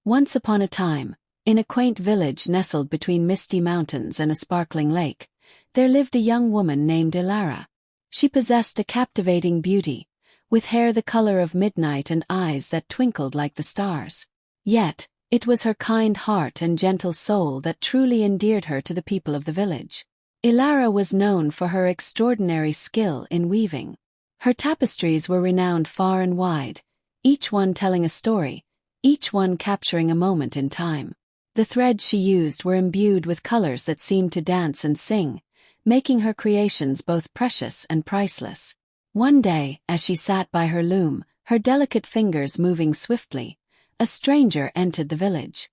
Once upon a time, in a quaint village nestled between misty mountains and a sparkling lake, there lived a young woman named Ilara. She possessed a captivating beauty, with hair the color of midnight and eyes that twinkled like the stars. Yet, it was her kind heart and gentle soul that truly endeared her to the people of the village. Ilara was known for her extraordinary skill in weaving. Her tapestries were renowned far and wide, each one telling a story, each one capturing a moment in time. The threads she used were imbued with colors that seemed to dance and sing, making her creations both precious and priceless. One day, as she sat by her loom, her delicate fingers moving swiftly, a stranger entered the village.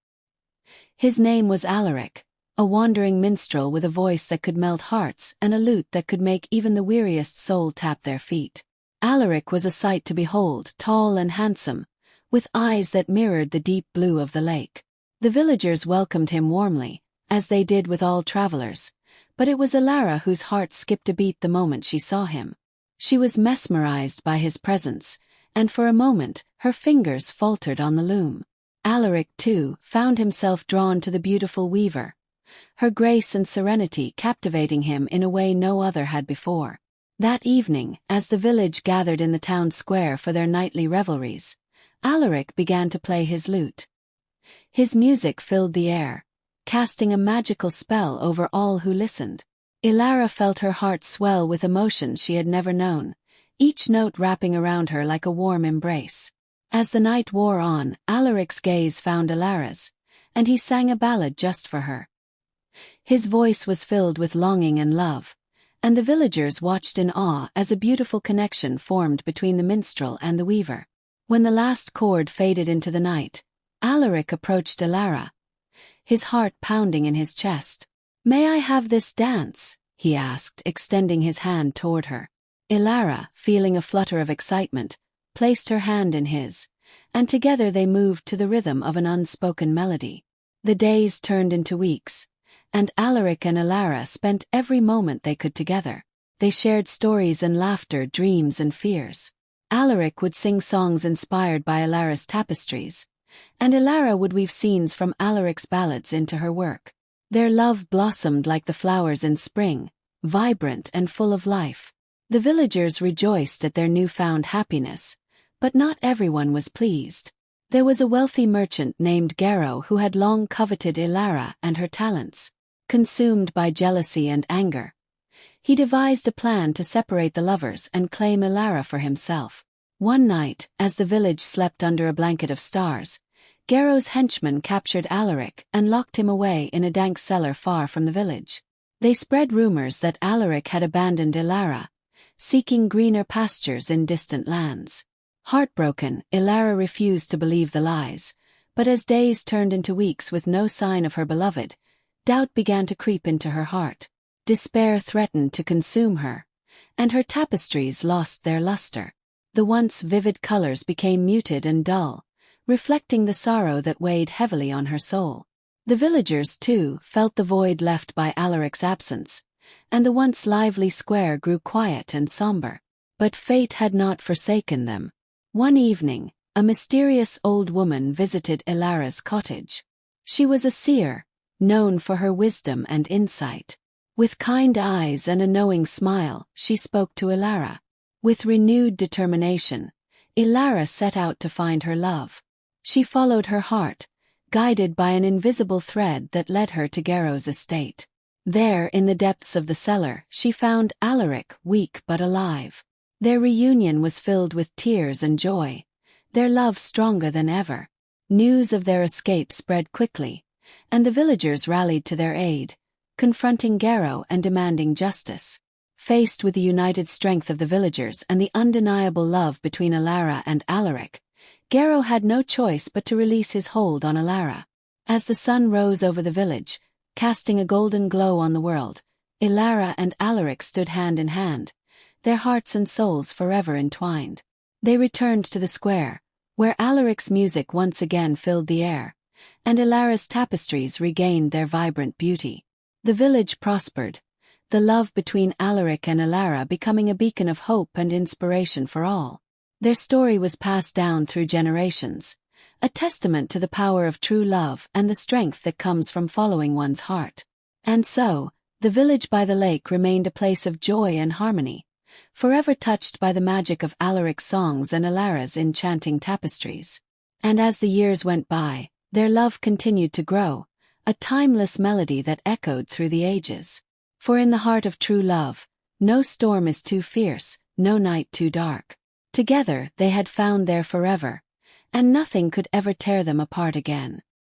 His name was Alaric, a wandering minstrel with a voice that could melt hearts and a lute that could make even the weariest soul tap their feet. Alaric was a sight to behold, tall and handsome, with eyes that mirrored the deep blue of the lake. The villagers welcomed him warmly, as they did with all travelers, but it was Ilara whose heart skipped a beat the moment she saw him. She was mesmerized by his presence, and for a moment, her fingers faltered on the loom. Alaric, too, found himself drawn to the beautiful weaver, her grace and serenity captivating him in a way no other had before. That evening, as the village gathered in the town square for their nightly revelries, Alaric began to play his lute. His music filled the air, casting a magical spell over all who listened. Ilara felt her heart swell with emotions she had never known, each note wrapping around her like a warm embrace. As the night wore on, Alaric's gaze found Ilara's, and he sang a ballad just for her. His voice was filled with longing and love, and the villagers watched in awe as a beautiful connection formed between the minstrel and the weaver. When the last chord faded into the night, Alaric approached Ilara, his heart pounding in his chest. "May I have this dance?" he asked, extending his hand toward her. Ilara, feeling a flutter of excitement, placed her hand in his, and together they moved to the rhythm of an unspoken melody. The days turned into weeks, and Alaric and Ilara spent every moment they could together. They shared stories and laughter, dreams and fears. Alaric would sing songs inspired by Ilara's tapestries, and Ilara would weave scenes from Alaric's ballads into her work. Their love blossomed like the flowers in spring, vibrant and full of life. The villagers rejoiced at their newfound happiness, but not everyone was pleased. There was a wealthy merchant named Gero who had long coveted Ilara and her talents. Consumed by jealousy and anger, he devised a plan to separate the lovers and claim Ilara for himself. One night, as the village slept under a blanket of stars, Gero's henchmen captured Alaric and locked him away in a dank cellar far from the village. They spread rumors that Alaric had abandoned Ilara, seeking greener pastures in distant lands. Heartbroken, Ilara refused to believe the lies, but as days turned into weeks with no sign of her beloved, doubt began to creep into her heart. Despair threatened to consume her, and her tapestries lost their luster. The once vivid colors became muted and dull, reflecting the sorrow that weighed heavily on her soul. The villagers, too, felt the void left by Alaric's absence, and the once lively square grew quiet and somber. But fate had not forsaken them. One evening, a mysterious old woman visited Ilara's cottage. She was a seer, known for her wisdom and insight. With kind eyes and a knowing smile, she spoke to Ilara. With renewed determination, Ilara set out to find her love. She followed her heart, guided by an invisible thread that led her to Gero's estate. There, in the depths of the cellar, she found Alaric, weak but alive. Their reunion was filled with tears and joy, their love stronger than ever. News of their escape spread quickly, and the villagers rallied to their aid, confronting Gero and demanding justice. Faced with the united strength of the villagers and the undeniable love between Ilara and Alaric, Gero had no choice but to release his hold on Ilara. As the sun rose over the village, casting a golden glow on the world, Ilara and Alaric stood hand in hand, their hearts and souls forever entwined. They returned to the square, where Alaric's music once again filled the air, and Ilara's tapestries regained their vibrant beauty. The village prospered, the love between Alaric and Ilara becoming a beacon of hope and inspiration for all. Their story was passed down through generations, a testament to the power of true love and the strength that comes from following one's heart. And so, the village by the lake remained a place of joy and harmony, forever touched by the magic of Alaric's songs and Alara's enchanting tapestries. And as the years went by, their love continued to grow, a timeless melody that echoed through the ages. For in the heart of true love, no storm is too fierce, no night too dark. Together they had found their forever, and nothing could ever tear them apart again.